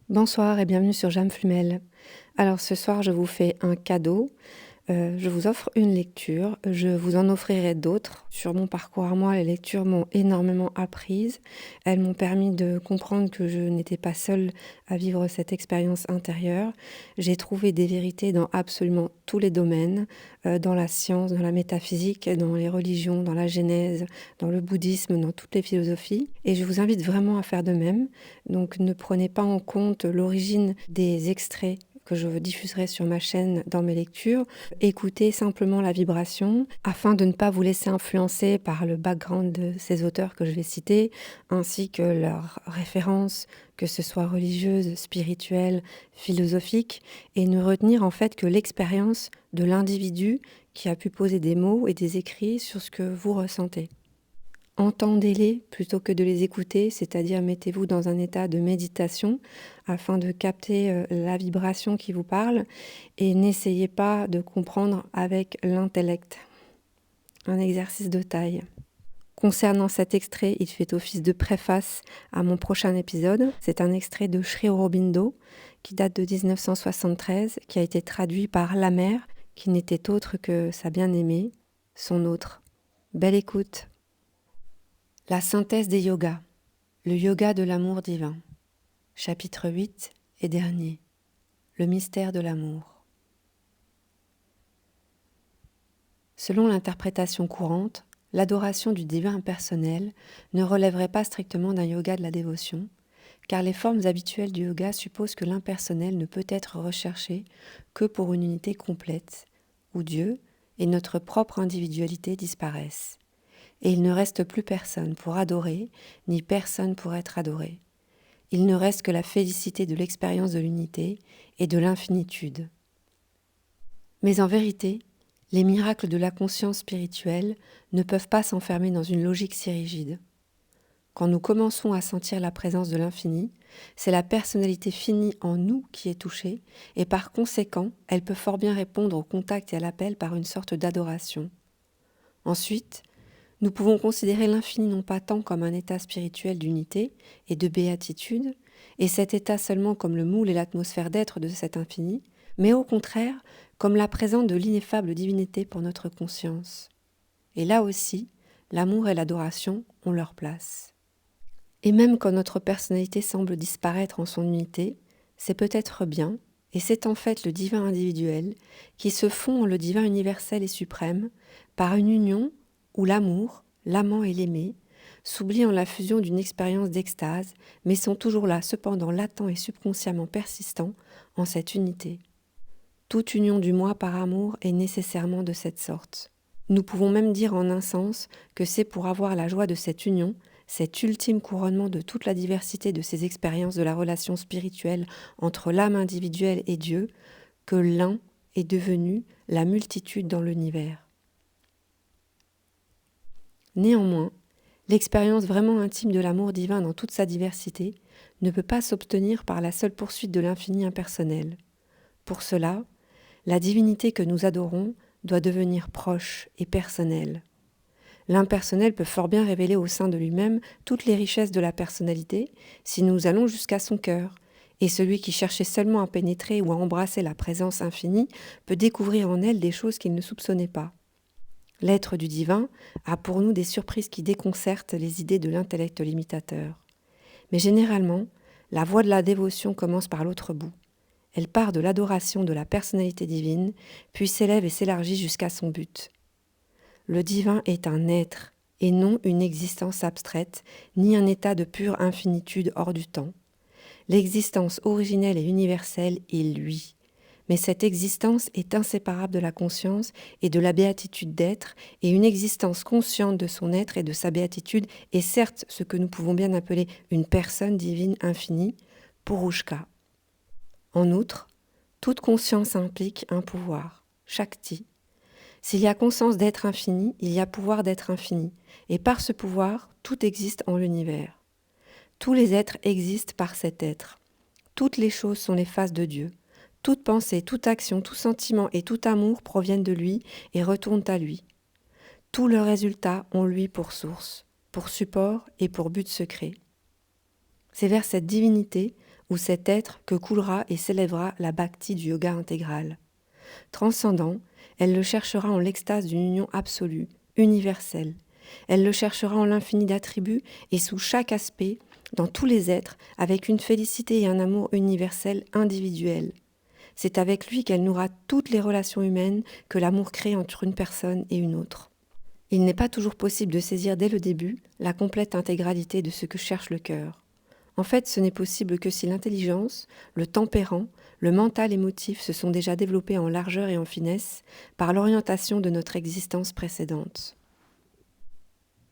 Bonsoir et bienvenue sur Jam Flumel. Alors ce soir, je vous fais un cadeau. Je vous offre une lecture. Je vous en offrirai d'autres. Sur mon parcours à moi, les lectures m'ont énormément apprise. Elles m'ont permis de comprendre que je n'étais pas seule à vivre cette expérience intérieure. J'ai trouvé des vérités dans absolument tous les domaines, dans la science, dans la métaphysique, dans les religions, dans la genèse, dans le bouddhisme, dans toutes les philosophies. Et je vous invite vraiment à faire de même. Donc ne prenez pas en compte l'origine des extraits que je diffuserai sur ma chaîne dans mes lectures. Écoutez simplement la vibration afin de ne pas vous laisser influencer par le background de ces auteurs que je vais citer, ainsi que leurs références, que ce soit religieuses, spirituelles, philosophiques, et ne retenir en fait que l'expérience de l'individu qui a pu poser des mots et des écrits sur ce que vous ressentez. Entendez-les plutôt que de les écouter, c'est-à-dire mettez-vous dans un état de méditation afin de capter la vibration qui vous parle et n'essayez pas de comprendre avec l'intellect. Un exercice de taille. Concernant cet extrait, il fait office de préface à mon prochain épisode. C'est un extrait de Sri Aurobindo qui date de 1973, qui a été traduit par la mère, qui n'était autre que sa bien-aimée, son autre. Belle écoute. La synthèse des yogas, le yoga de l'amour divin, chapitre 8 et dernier, le mystère de l'amour. Selon l'interprétation courante, l'adoration du divin impersonnel ne relèverait pas strictement d'un yoga de la dévotion, car les formes habituelles du yoga supposent que l'impersonnel ne peut être recherché que pour une unité complète, où Dieu et notre propre individualité disparaissent. Et il ne reste plus personne pour adorer, ni personne pour être adoré. Il ne reste que la félicité de l'expérience de l'unité et de l'infinitude. Mais en vérité, les miracles de la conscience spirituelle ne peuvent pas s'enfermer dans une logique si rigide. Quand nous commençons à sentir la présence de l'infini, c'est la personnalité finie en nous qui est touchée, et par conséquent, elle peut fort bien répondre au contact et à l'appel par une sorte d'adoration. Ensuite, nous pouvons considérer l'infini non pas tant comme un état spirituel d'unité et de béatitude, et cet état seulement comme le moule et l'atmosphère d'être de cet infini, mais au contraire comme la présence de l'ineffable divinité pour notre conscience. Et là aussi, l'amour et l'adoration ont leur place. Et même quand notre personnalité semble disparaître en son unité, c'est peut-être bien, et c'est en fait le divin individuel qui se fond en le divin universel et suprême par une union où l'amour, l'amant et l'aimé s'oublient en la fusion d'une expérience d'extase, mais sont toujours là, cependant latents et subconsciemment persistants en cette unité. Toute union du moi par amour est nécessairement de cette sorte. Nous pouvons même dire en un sens que c'est pour avoir la joie de cette union, cet ultime couronnement de toute la diversité de ces expériences de la relation spirituelle entre l'âme individuelle et Dieu, que l'un est devenu la multitude dans l'univers. Néanmoins, l'expérience vraiment intime de l'amour divin dans toute sa diversité ne peut pas s'obtenir par la seule poursuite de l'infini impersonnel. Pour cela, la divinité que nous adorons doit devenir proche et personnelle. L'impersonnel peut fort bien révéler au sein de lui-même toutes les richesses de la personnalité si nous allons jusqu'à son cœur, et celui qui cherchait seulement à pénétrer ou à embrasser la présence infinie peut découvrir en elle des choses qu'il ne soupçonnait pas. L'être du divin a pour nous des surprises qui déconcertent les idées de l'intellect limitateur. Mais généralement, la voie de la dévotion commence par l'autre bout. Elle part de l'adoration de la personnalité divine, puis s'élève et s'élargit jusqu'à son but. Le divin est un être, et non une existence abstraite, ni un état de pure infinitude hors du temps. L'existence originelle et universelle est lui. Mais cette existence est inséparable de la conscience et de la béatitude d'être, et une existence consciente de son être et de sa béatitude est certes ce que nous pouvons bien appeler une personne divine infinie, Purushka. En outre, toute conscience implique un pouvoir, Shakti. S'il y a conscience d'être infini, il y a pouvoir d'être infini, et par ce pouvoir, tout existe en l'univers. Tous les êtres existent par cet être. Toutes les choses sont les faces de Dieu. Toute pensée, toute action, tout sentiment et tout amour proviennent de lui et retournent à lui. Tous leurs résultats ont lui pour source, pour support et pour but secret. C'est vers cette divinité, ou cet être que coulera et s'élèvera la bhakti du yoga intégral. Transcendant, elle le cherchera en l'extase d'une union absolue, universelle. Elle le cherchera en l'infini d'attributs et sous chaque aspect, dans tous les êtres, avec une félicité et un amour universel individuel. C'est avec lui qu'elle nourra toutes les relations humaines que l'amour crée entre une personne et une autre. Il n'est pas toujours possible de saisir dès le début la complète intégralité de ce que cherche le cœur. En fait, ce n'est possible que si l'intelligence, le tempérament, le mental émotif se sont déjà développés en largeur et en finesse par l'orientation de notre existence précédente.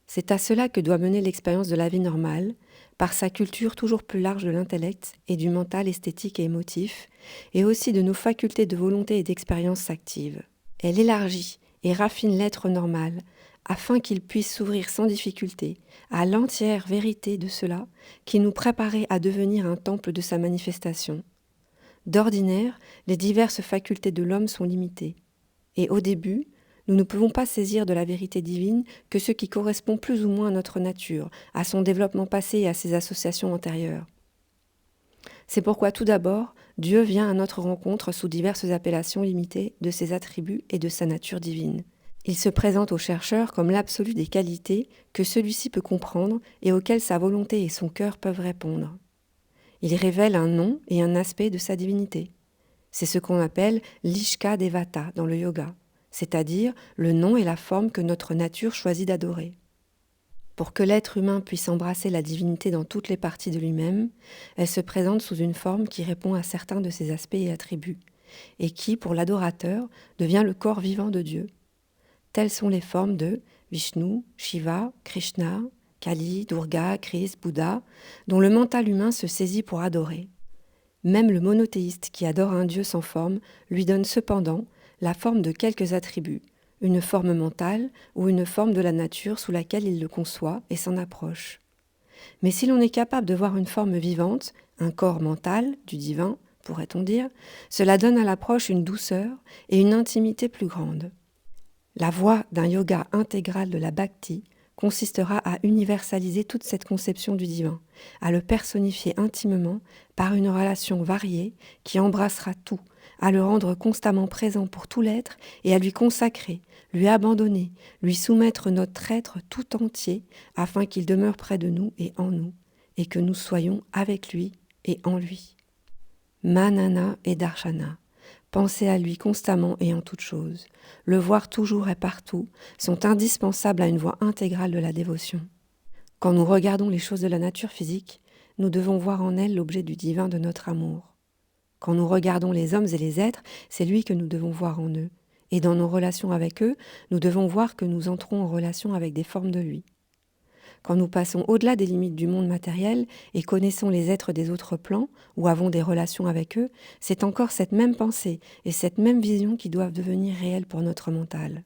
C'est à cela que doit mener l'expérience de la vie normale, par sa culture toujours plus large de l'intellect et du mental esthétique et émotif, et aussi de nos facultés de volonté et d'expérience active. Elle élargit et raffine l'être normal, afin qu'il puisse s'ouvrir sans difficulté à l'entière vérité de cela qui nous préparait à devenir un temple de sa manifestation. D'ordinaire, les diverses facultés de l'homme sont limitées, et au début, nous ne pouvons pas saisir de la vérité divine que ce qui correspond plus ou moins à notre nature, à son développement passé et à ses associations antérieures. C'est pourquoi tout d'abord, Dieu vient à notre rencontre sous diverses appellations limitées de ses attributs et de sa nature divine. Il se présente au chercheur comme l'absolu des qualités que celui-ci peut comprendre et auxquelles sa volonté et son cœur peuvent répondre. Il révèle un nom et un aspect de sa divinité. C'est ce qu'on appelle l'Ishka Devata dans le yoga, c'est-à-dire le nom et la forme que notre nature choisit d'adorer. Pour que l'être humain puisse embrasser la divinité dans toutes les parties de lui-même, elle se présente sous une forme qui répond à certains de ses aspects et attributs, et qui, pour l'adorateur, devient le corps vivant de Dieu. Telles sont les formes de Vishnu, Shiva, Krishna, Kali, Durga, Christ, Bouddha, dont le mental humain se saisit pour adorer. Même le monothéiste qui adore un Dieu sans forme lui donne cependant la forme de quelques attributs, une forme mentale ou une forme de la nature sous laquelle il le conçoit et s'en approche. Mais si l'on est capable de voir une forme vivante, un corps mental, du divin, pourrait-on dire, cela donne à l'approche une douceur et une intimité plus grande. La voie d'un yoga intégral de la bhakti consistera à universaliser toute cette conception du divin, à le personnifier intimement par une relation variée qui embrassera tout, à le rendre constamment présent pour tout l'être et à lui consacrer, lui abandonner, lui soumettre notre être tout entier afin qu'il demeure près de nous et en nous, et que nous soyons avec lui et en lui. Manana et Darshana. Penser à lui constamment et en toutes choses, le voir toujours et partout, sont indispensables à une voie intégrale de la dévotion. Quand nous regardons les choses de la nature physique, nous devons voir en elles l'objet du divin de notre amour. Quand nous regardons les hommes et les êtres, c'est lui que nous devons voir en eux. Et dans nos relations avec eux, nous devons voir que nous entrons en relation avec des formes de lui. Quand nous passons au-delà des limites du monde matériel et connaissons les êtres des autres plans ou avons des relations avec eux, c'est encore cette même pensée et cette même vision qui doivent devenir réelles pour notre mental.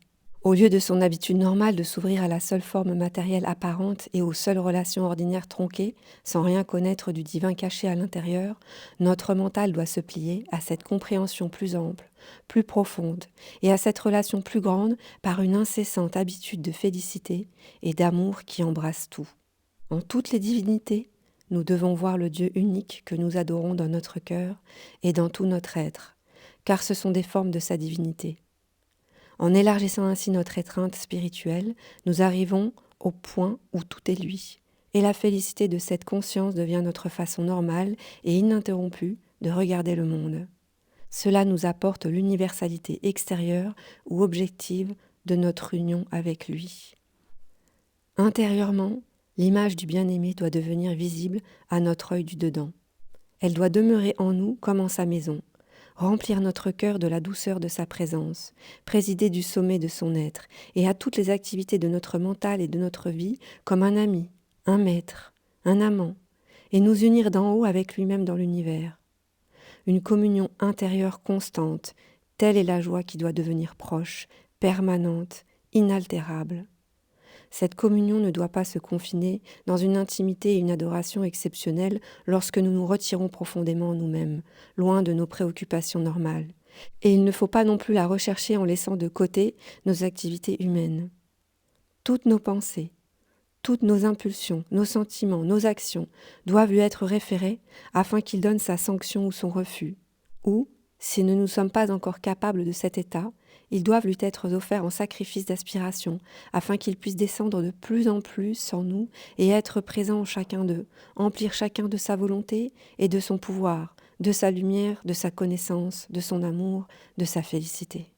Au lieu de son habitude normale de s'ouvrir à la seule forme matérielle apparente et aux seules relations ordinaires tronquées, sans rien connaître du divin caché à l'intérieur, notre mental doit se plier à cette compréhension plus ample, plus profonde, et à cette relation plus grande par une incessante habitude de félicité et d'amour qui embrasse tout. En toutes les divinités, nous devons voir le Dieu unique que nous adorons dans notre cœur et dans tout notre être, car ce sont des formes de sa divinité. En élargissant ainsi notre étreinte spirituelle, nous arrivons au point où tout est lui, et la félicité de cette conscience devient notre façon normale et ininterrompue de regarder le monde. Cela nous apporte l'universalité extérieure ou objective de notre union avec lui. Intérieurement, l'image du bien-aimé doit devenir visible à notre œil du dedans. Elle doit demeurer en nous comme en sa maison, remplir notre cœur de la douceur de sa présence, présider du sommet de son être et à toutes les activités de notre mental et de notre vie comme un ami, un maître, un amant, et nous unir d'en haut avec lui-même dans l'univers. Une communion intérieure constante, telle est la joie qui doit devenir proche, permanente, inaltérable. Cette communion ne doit pas se confiner dans une intimité et une adoration exceptionnelles lorsque nous nous retirons profondément en nous-mêmes, loin de nos préoccupations normales. Et il ne faut pas non plus la rechercher en laissant de côté nos activités humaines. Toutes nos pensées, toutes nos impulsions, nos sentiments, nos actions doivent lui être référés afin qu'il donne sa sanction ou son refus. Ou, si nous ne sommes pas encore capables de cet état, ils doivent lui être offerts en sacrifice d'aspiration, afin qu'il puisse descendre de plus en plus en nous et être présent en chacun d'eux, emplir chacun de sa volonté et de son pouvoir, de sa lumière, de sa connaissance, de son amour, de sa félicité.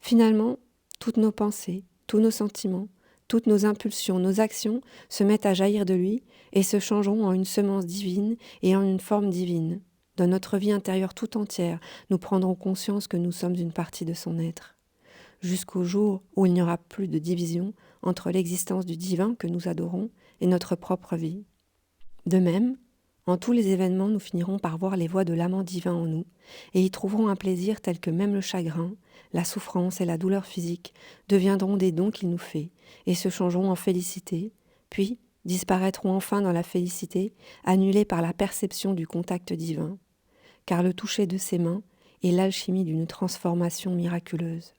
Finalement, toutes nos pensées, tous nos sentiments, toutes nos impulsions, nos actions se mettent à jaillir de lui et se changeront en une semence divine et en une forme divine. Dans notre vie intérieure tout entière, nous prendrons conscience que nous sommes une partie de son être, jusqu'au jour où il n'y aura plus de division entre l'existence du divin que nous adorons et notre propre vie. De même, en tous les événements, nous finirons par voir les voies de l'amant divin en nous et y trouverons un plaisir tel que même le chagrin, la souffrance et la douleur physique deviendront des dons qu'il nous fait et se changeront en félicité, puis disparaîtront enfin dans la félicité, annulée par la perception du contact divin, car le toucher de ses mains est l'alchimie d'une transformation miraculeuse.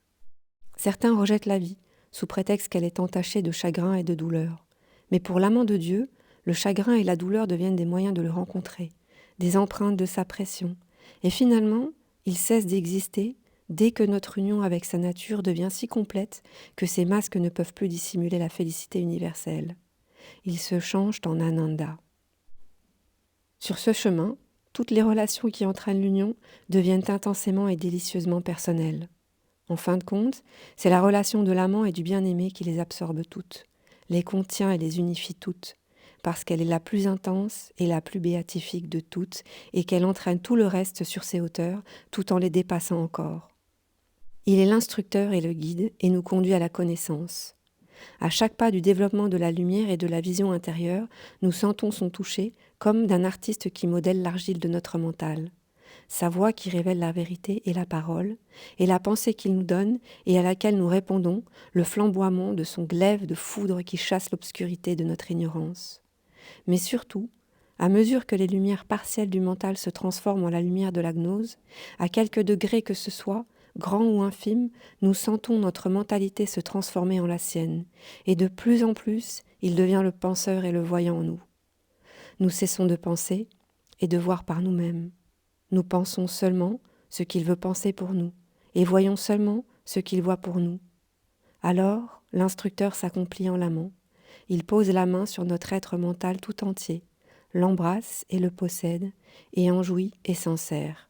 Certains rejettent la vie, sous prétexte qu'elle est entachée de chagrin et de douleur. Mais pour l'amant de Dieu, le chagrin et la douleur deviennent des moyens de le rencontrer, des empreintes de sa pression, et finalement, il cesse d'exister dès que notre union avec sa nature devient si complète que ces masques ne peuvent plus dissimuler la félicité universelle. Ils se changent en Ananda. Sur ce chemin, toutes les relations qui entraînent l'union deviennent intensément et délicieusement personnelles. En fin de compte, c'est la relation de l'amant et du bien-aimé qui les absorbe toutes, les contient et les unifie toutes, parce qu'elle est la plus intense et la plus béatifique de toutes et qu'elle entraîne tout le reste sur ses hauteurs tout en les dépassant encore. Il est l'instructeur et le guide et nous conduit à la connaissance. À chaque pas du développement de la lumière et de la vision intérieure, nous sentons son toucher comme d'un artiste qui modèle l'argile de notre mental. Sa voix qui révèle la vérité et la parole, et la pensée qu'il nous donne et à laquelle nous répondons, le flamboiement de son glaive de foudre qui chasse l'obscurité de notre ignorance. Mais surtout, à mesure que les lumières partielles du mental se transforment en la lumière de la gnose, à quelque degré que ce soit, grand ou infime, nous sentons notre mentalité se transformer en la sienne, et de plus en plus, il devient le penseur et le voyant en nous. Nous cessons de penser et de voir par nous-mêmes. Nous pensons seulement ce qu'il veut penser pour nous, et voyons seulement ce qu'il voit pour nous. Alors, l'instructeur s'accomplit en l'amant. Il pose la main sur notre être mental tout entier, l'embrasse et le possède, et en jouit et s'en sert.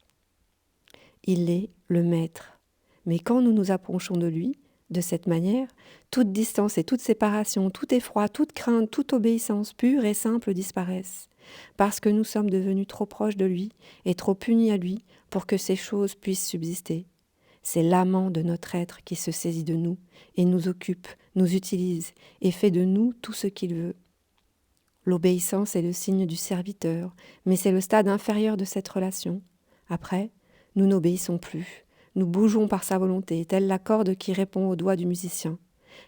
Il est le maître. Mais quand nous nous approchons de lui, de cette manière, toute distance et toute séparation, tout effroi, toute crainte, toute obéissance pure et simple disparaissent, parce que nous sommes devenus trop proches de lui et trop unis à lui pour que ces choses puissent subsister. C'est l'amant de notre être qui se saisit de nous et nous occupe, nous utilise et fait de nous tout ce qu'il veut. L'obéissance est le signe du serviteur, mais c'est le stade inférieur de cette relation. Après, nous n'obéissons plus. Nous bougeons par sa volonté, telle la corde qui répond au doigt du musicien.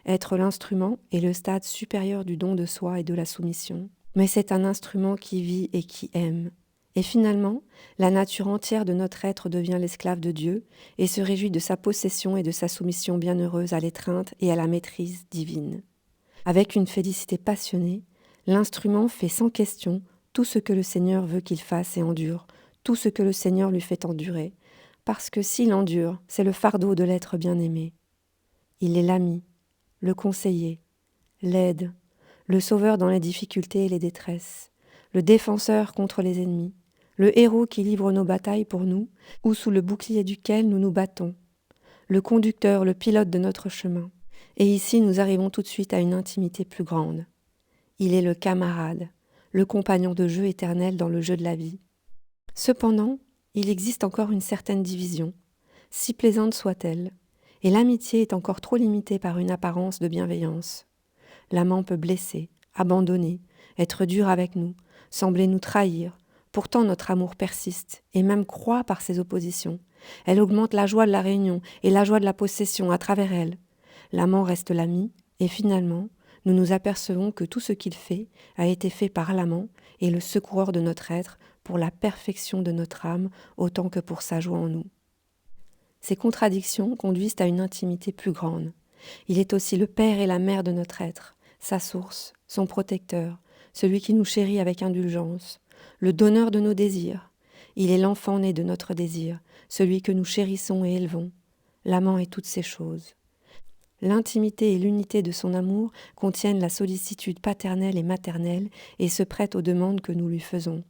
Être l'instrument est le stade supérieur du don de soi et de la soumission. Mais c'est un instrument qui vit et qui aime. Et finalement, la nature entière de notre être devient l'esclave de Dieu et se réjouit de sa possession et de sa soumission bienheureuse à l'étreinte et à la maîtrise divine. Avec une félicité passionnée, l'instrument fait sans question tout ce que le Seigneur veut qu'il fasse et endure, tout ce que le Seigneur lui fait endurer, parce que s'il endure, c'est le fardeau de l'être bien-aimé. Il est l'ami, le conseiller, l'aide, le sauveur dans les difficultés et les détresses, le défenseur contre les ennemis, le héros qui livre nos batailles pour nous, ou sous le bouclier duquel nous nous battons, le conducteur, le pilote de notre chemin. Et ici, nous arrivons tout de suite à une intimité plus grande. Il est le camarade, le compagnon de jeu éternel dans le jeu de la vie. Cependant, il existe encore une certaine division, si plaisante soit-elle, et l'amitié est encore trop limitée par une apparence de bienveillance. L'amant peut blesser, abandonner, être dur avec nous, sembler nous trahir. Pourtant notre amour persiste, et même croît par ses oppositions. Elle augmente la joie de la réunion et la joie de la possession à travers elle. L'amant reste l'ami, et finalement, nous nous apercevons que tout ce qu'il fait a été fait par l'amant et le secoureur de notre être pour la perfection de notre âme autant que pour sa joie en nous. Ces contradictions conduisent à une intimité plus grande. Il est aussi le père et la mère de notre être, sa source, son protecteur, celui qui nous chérit avec indulgence, le donneur de nos désirs. Il est l'enfant né de notre désir, celui que nous chérissons et élevons, l'amant et toutes ces choses. L'intimité et l'unité de son amour contiennent la sollicitude paternelle et maternelle et se prêtent aux demandes que nous lui faisons.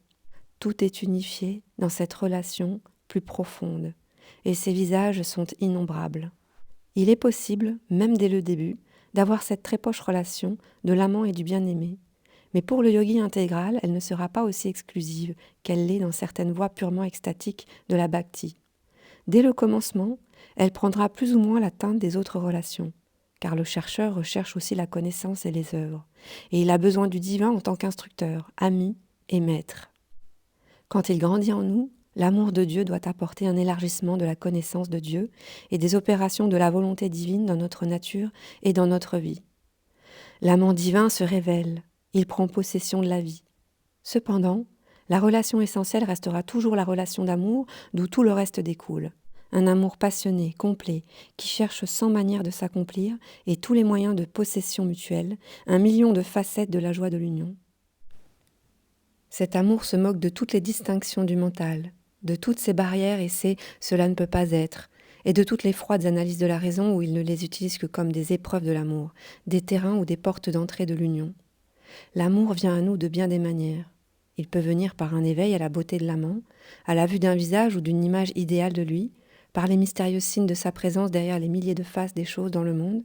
Tout est unifié dans cette relation plus profonde, et ses visages sont innombrables. Il est possible, même dès le début, d'avoir cette très proche relation de l'amant et du bien-aimé. Mais pour le yogi intégral, elle ne sera pas aussi exclusive qu'elle l'est dans certaines voies purement extatiques de la bhakti. Dès le commencement, elle prendra plus ou moins la teinte des autres relations, car le chercheur recherche aussi la connaissance et les œuvres, et il a besoin du divin en tant qu'instructeur, ami et maître. Quand il grandit en nous, l'amour de Dieu doit apporter un élargissement de la connaissance de Dieu et des opérations de la volonté divine dans notre nature et dans notre vie. L'amant divin se révèle, il prend possession de la vie. Cependant, la relation essentielle restera toujours la relation d'amour d'où tout le reste découle. Un amour passionné, complet, qui cherche 100 manières de s'accomplir et tous les moyens de possession mutuelle, 1 million de facettes de la joie de l'union. Cet amour se moque de toutes les distinctions du mental, de toutes ces barrières et ces « cela ne peut pas être », et de toutes les froides analyses de la raison où il ne les utilise que comme des épreuves de l'amour, des terrains ou des portes d'entrée de l'union. L'amour vient à nous de bien des manières. Il peut venir par un éveil à la beauté de l'amant, à la vue d'un visage ou d'une image idéale de lui, par les mystérieux signes de sa présence derrière les milliers de faces des choses dans le monde,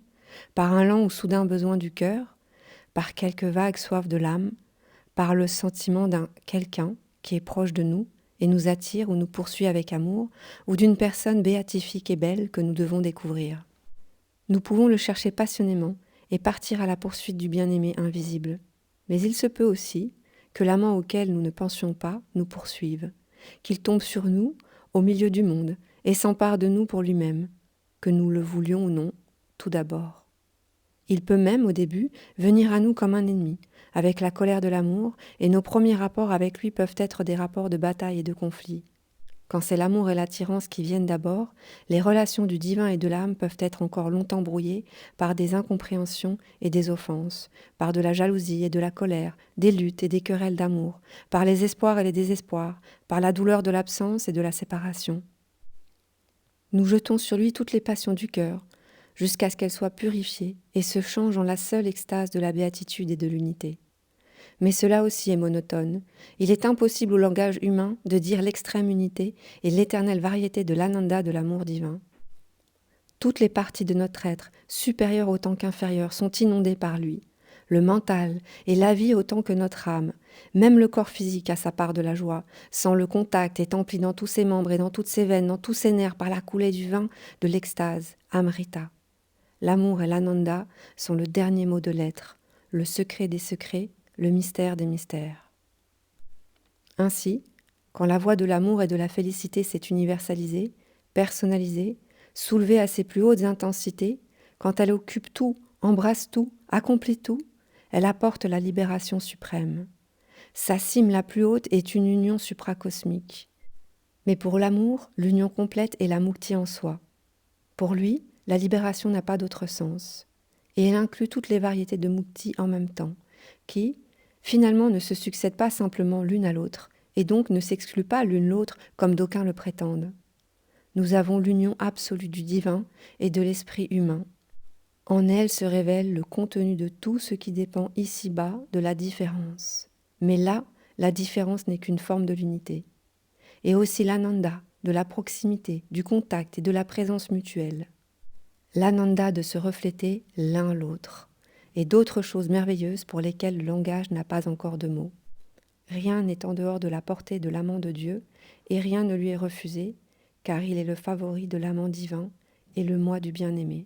par un lent ou soudain besoin du cœur, par quelques vagues soif de l'âme, par le sentiment d'un quelqu'un qui est proche de nous et nous attire ou nous poursuit avec amour, ou d'une personne béatifique et belle que nous devons découvrir. Nous pouvons le chercher passionnément et partir à la poursuite du bien-aimé invisible. Mais il se peut aussi que l'amant auquel nous ne pensions pas nous poursuive, qu'il tombe sur nous au milieu du monde et s'empare de nous pour lui-même, que nous le voulions ou non, tout d'abord. Il peut même, au début, venir à nous comme un ennemi, avec la colère de l'amour, et nos premiers rapports avec lui peuvent être des rapports de bataille et de conflit. Quand c'est l'amour et l'attirance qui viennent d'abord, les relations du divin et de l'âme peuvent être encore longtemps brouillées par des incompréhensions et des offenses, par de la jalousie et de la colère, des luttes et des querelles d'amour, par les espoirs et les désespoirs, par la douleur de l'absence et de la séparation. Nous jetons sur lui toutes les passions du cœur, jusqu'à ce qu'elles soient purifiées et se changent en la seule extase de la béatitude et de l'unité. Mais cela aussi est monotone. Il est impossible au langage humain de dire l'extrême unité et l'éternelle variété de l'ananda de l'amour divin. Toutes les parties de notre être, supérieures autant qu'inférieures, sont inondées par lui. Le mental et la vie autant que notre âme. Même le corps physique a sa part de la joie. Sans le contact est empli dans tous ses membres et dans toutes ses veines, dans tous ses nerfs par la coulée du vin de l'extase, Amrita. L'amour et l'ananda sont le dernier mot de l'être, le secret des secrets, le mystère des mystères. Ainsi, quand la voix de l'amour et de la félicité s'est universalisée, personnalisée, soulevée à ses plus hautes intensités, quand elle occupe tout, embrasse tout, accomplit tout, elle apporte la libération suprême. Sa cime la plus haute est une union supracosmique. Mais pour l'amour, l'union complète est la mukti en soi. Pour lui, la libération n'a pas d'autre sens. Et elle inclut toutes les variétés de mukti en même temps, qui, finalement, ne se succèdent pas simplement l'une à l'autre, et donc ne s'excluent pas l'une l'autre comme d'aucuns le prétendent. Nous avons l'union absolue du divin et de l'esprit humain. En elle se révèle le contenu de tout ce qui dépend ici-bas de la différence. Mais là, la différence n'est qu'une forme de l'unité. Et aussi l'ananda, de la proximité, du contact et de la présence mutuelle. L'ananda de se refléter l'un l'autre. Et d'autres choses merveilleuses pour lesquelles le langage n'a pas encore de mots. Rien n'est en dehors de la portée de l'amant de Dieu, et rien ne lui est refusé, car il est le favori de l'amant divin et le moi du bien-aimé.